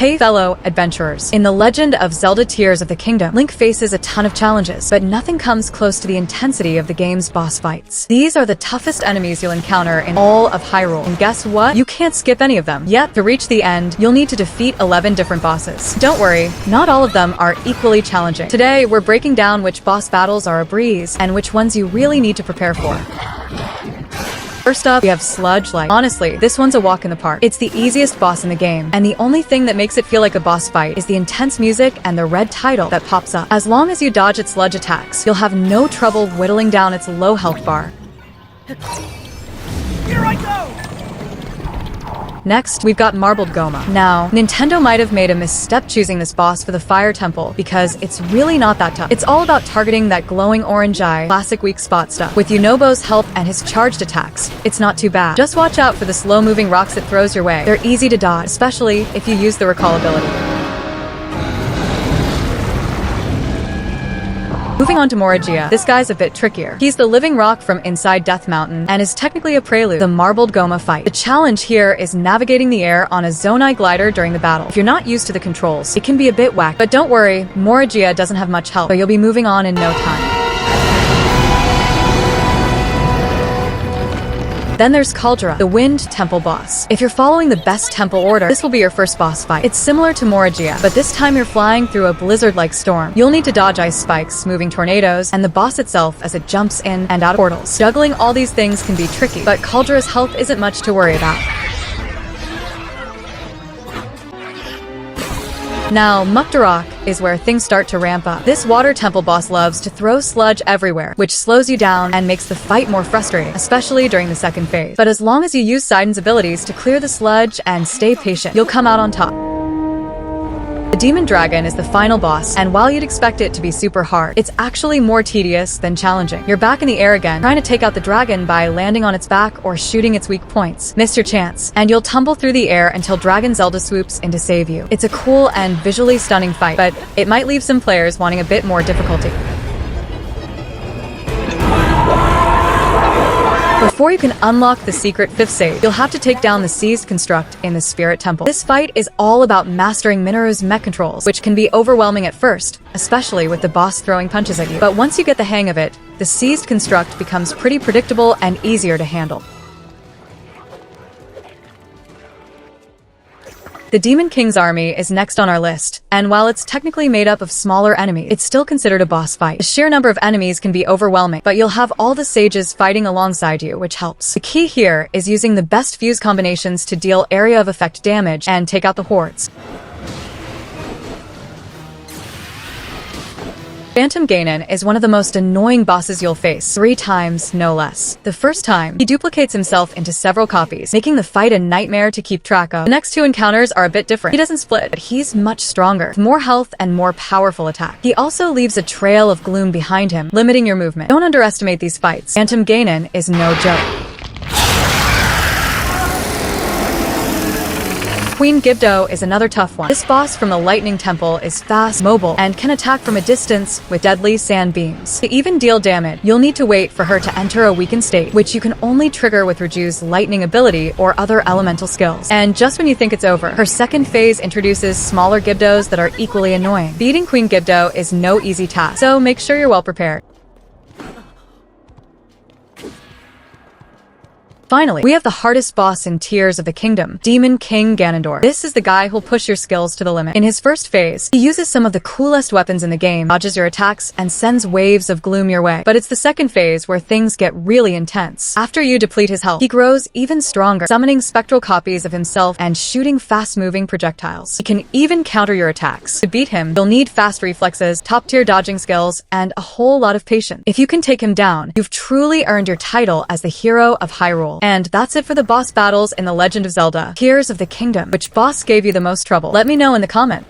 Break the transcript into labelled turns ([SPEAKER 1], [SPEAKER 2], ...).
[SPEAKER 1] Hey fellow adventurers. In The Legend of Zelda Tears of the Kingdom, Link faces a ton of challenges, but nothing comes close to the intensity of the game's boss fights. These are the toughest enemies you'll encounter in all of Hyrule, and guess what? You can't skip any of them. Yet, to reach the end, you'll need to defeat 11 different bosses. Don't worry, not all of them are equally challenging. Today, we're breaking down which boss battles are a breeze, and which ones you really need to prepare for. First up, we have Sludge Light. Honestly, this one's a walk in the park. It's the easiest boss in the game, and the only thing that makes it feel like a boss fight is the intense music and the red title that pops up. As long as you dodge its sludge attacks, you'll have no trouble whittling down its low health bar.
[SPEAKER 2] Here I go!
[SPEAKER 1] Next, we've got Marbled Goma. Now, Nintendo might have made a misstep choosing this boss for the Fire Temple because it's really not that tough. It's all about targeting that glowing orange eye, classic weak spot stuff. With Yunobo's help and his charged attacks, it's not too bad. Just watch out for the slow-moving rocks it throws your way. They're easy to dodge, especially if you use the recall ability. Moving on to Morrigia, this guy's a bit trickier. He's the living rock from inside Death Mountain and is technically a prelude to the Marbled Goma fight. The challenge here is navigating the air on a Zonai glider during the battle. If you're not used to the controls, it can be a bit whack, but don't worry, Morrigia doesn't have much help, so you'll be moving on in no time. Then there's Caldera, the Wind Temple boss. If you're following the best temple order, this will be your first boss fight. It's similar to Morrigia, but this time you're flying through a blizzard-like storm. You'll need to dodge ice spikes, moving tornadoes, and the boss itself as it jumps in and out of portals. Juggling all these things can be tricky, but Caldera's health isn't much to worry about. Now, Muktarok is where things start to ramp up. This water temple boss loves to throw sludge everywhere, which slows you down and makes the fight more frustrating, especially during the second phase. But as long as you use Sidon's abilities to clear the sludge and stay patient, you'll come out on top. The Demon Dragon is the final boss, and while you'd expect it to be super hard, it's actually more tedious than challenging. You're back in the air again, trying to take out the dragon by landing on its back or shooting its weak points. Missed your chance, and you'll tumble through the air until Dragon Zelda swoops in to save you. It's a cool and visually stunning fight, but it might leave some players wanting a bit more difficulty. Before you can unlock the secret 5th stage, you'll have to take down the Seized Construct in the Spirit Temple. This fight is all about mastering Minoru's mech controls, which can be overwhelming at first, especially with the boss throwing punches at you. But once you get the hang of it, the Seized Construct becomes pretty predictable and easier to handle. The Demon King's army is next on our list, and while it's technically made up of smaller enemies, it's still considered a boss fight. The sheer number of enemies can be overwhelming, but you'll have all the sages fighting alongside you, which helps. The key here is using the best fuse combinations to deal area of effect damage and take out the hordes. Phantom Ganon is one of the most annoying bosses you'll face, 3 times, no less. The first time, he duplicates himself into several copies, making the fight a nightmare to keep track of. The next 2 encounters are a bit different. He doesn't split, but he's much stronger, with more health and more powerful attack. He also leaves a trail of gloom behind him, limiting your movement. Don't underestimate these fights. Phantom Ganon is no joke. Queen Gibdo is another tough one. This boss from the Lightning Temple is fast, mobile, and can attack from a distance with deadly sand beams. To even deal damage, you'll need to wait for her to enter a weakened state, which you can only trigger with Raju's lightning ability or other elemental skills. And just when you think it's over, her second phase introduces smaller Gibdos that are equally annoying. Beating Queen Gibdo is no easy task, so make sure you're well prepared. Finally, we have the hardest boss in Tears of the Kingdom, Demon King Ganondorf. This is the guy who'll push your skills to the limit. In his first phase, he uses some of the coolest weapons in the game, dodges your attacks, and sends waves of gloom your way. But it's the second phase where things get really intense. After you deplete his health, he grows even stronger, summoning spectral copies of himself and shooting fast-moving projectiles. He can even counter your attacks. To beat him, you'll need fast reflexes, top-tier dodging skills, and a whole lot of patience. If you can take him down, you've truly earned your title as the hero of Hyrule. And that's it for the boss battles in The Legend of Zelda Tears of the Kingdom. Which boss gave you the most trouble? Let me know in the comment.